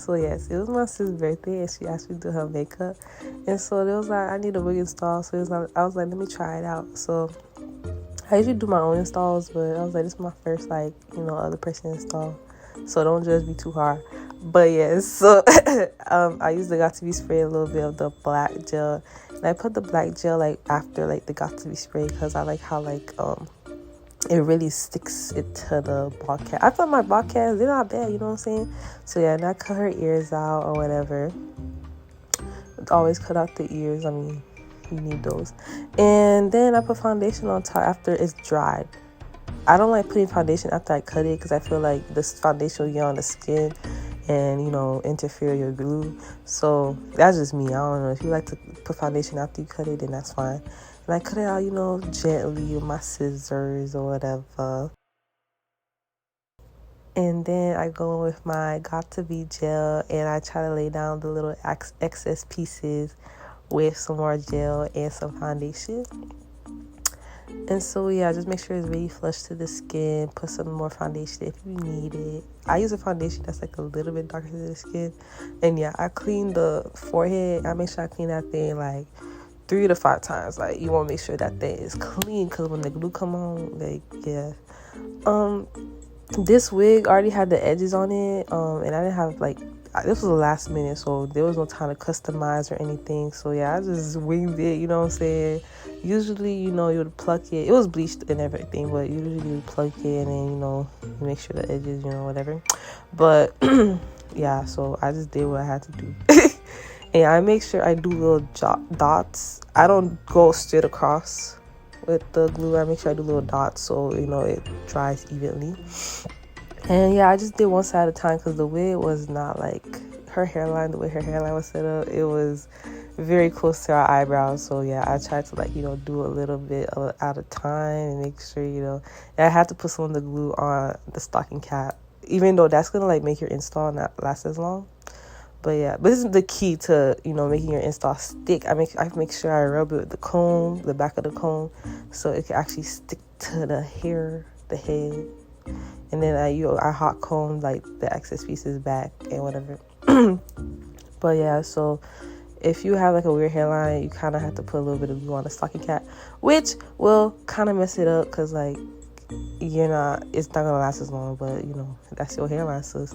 So yes, it was my sister's birthday, and she asked me to do her makeup, and so it was like, I need a wig install. So it was like, I was like, let me try it out. So I usually do my own installs, but I was like, this is my first, like, other person install, so don't judge me too hard. But yes, so I used the Got2b spray, a little bit of the black gel, and I put the black gel like after like the Got2b spray, because I like how like it really sticks it to the ball cap. I thought my ball caps, they're not bad, you know what I'm saying? So yeah, and I cut her ears out or whatever. Always cut out the ears. I mean, you need those. And then I put foundation on top after it's dried. I don't like putting foundation after I cut it, because I feel like this foundation will get on the skin and interfere with your glue. So that's just me. I don't know, if you like to put foundation after you cut it, then that's fine. And I cut it out gently with my scissors or whatever. And then I go with my Got2b gel, and I try to lay down the little excess pieces with some more gel and some foundation. And so yeah, just make sure it's really flush to the skin. Put some more foundation if you need it. I use a foundation that's like a little bit darker than the skin. And yeah, I clean the forehead. I make sure I clean that thing like 3 to 5 times. Like, you want to make sure that thing is clean, because when the glue come on, like, yeah. This wig already had the edges on it, and I didn't have like, this was the last minute, so there was no time to customize or anything. So yeah, I just winged it, you know what I'm saying? Usually, you would pluck it. It was bleached and everything, but usually you would pluck it and then, you make sure the edges, whatever. But yeah, so I just did what I had to do. And I make sure I do little dots. I don't go straight across with the glue. I make sure I do little dots so it dries evenly. And yeah, I just did one side at a time, because the wig was not like her hairline. The way her hairline was set up, it was very close to our eyebrows. So yeah, I tried to like do a little bit at a time and make sure and I had to put some of the glue on the stocking cap, even though that's gonna like make your install not last as long. But yeah, but this is the key to making your install stick. I make sure I rub it with the comb, the back of the comb, so it can actually stick to the hair, the head. And then I hot comb like the excess pieces back and whatever. But yeah, so if you have like a weird hairline, you kind of have to put a little bit of glue on the stocking cap, which will kind of mess it up, because like it's not gonna last as long, but that's your hairline, sis.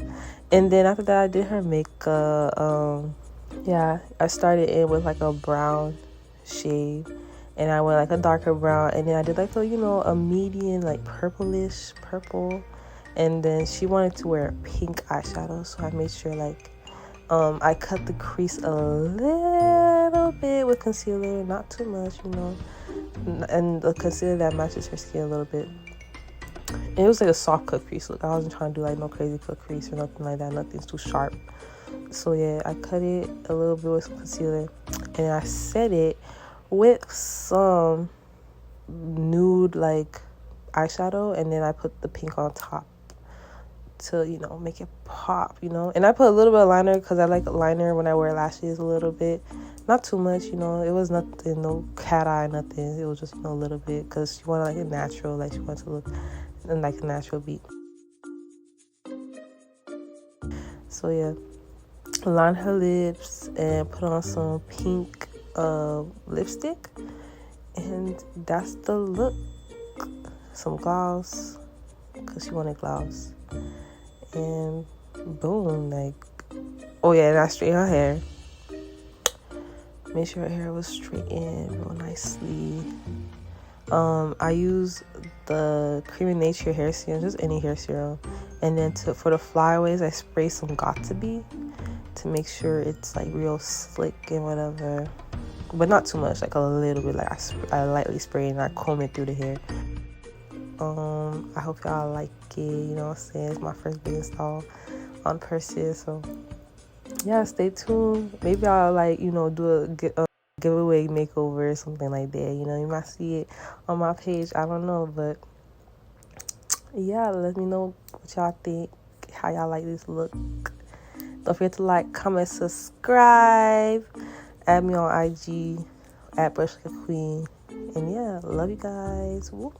And then after that, I did her makeup. Yeah, I started in with like a brown shade, and I went like a darker brown, and then I did like a medium, like purplish purple. And then she wanted to wear pink eyeshadow, so I made sure like I cut the crease a little bit with concealer, not too much, and the concealer that matches her skin a little bit. And it was like a soft cut crease look. I wasn't trying to do like no crazy cut crease or nothing like that. Nothing's too sharp. So yeah, I cut it a little bit with some concealer, and I set it with some nude like eyeshadow, and then I put the pink on top to make it pop, and I put a little bit of liner, because I like liner when I wear lashes a little bit, not too much, it was nothing, no cat eye, nothing. It was just a little bit, because she wanted like a natural, like she wanted to look like a natural beat. So yeah, line her lips and put on some pink lipstick, and that's the look. Some gloss, because she wanted gloss. And boom, like, oh yeah, and I straightened her hair. Made sure her hair was straightened real nicely. I use the Cream of Nature hair serum, just any hair serum, and then for the flyaways, I spray some Got2b to make sure it's like real slick and whatever, but not too much, like a little bit. Like I lightly spray and I comb it through the hair. I hope y'all like it, you know what I'm saying? It's my first big install on purses, so yeah, stay tuned. Maybe I'll like, do a giveaway makeover or something like that, you might see it on my page, I don't know, but yeah, let me know what y'all think, how y'all like this look. Don't forget to like, comment, subscribe, add me on IG at Brush Like a Queen, and yeah, love you guys. Woo.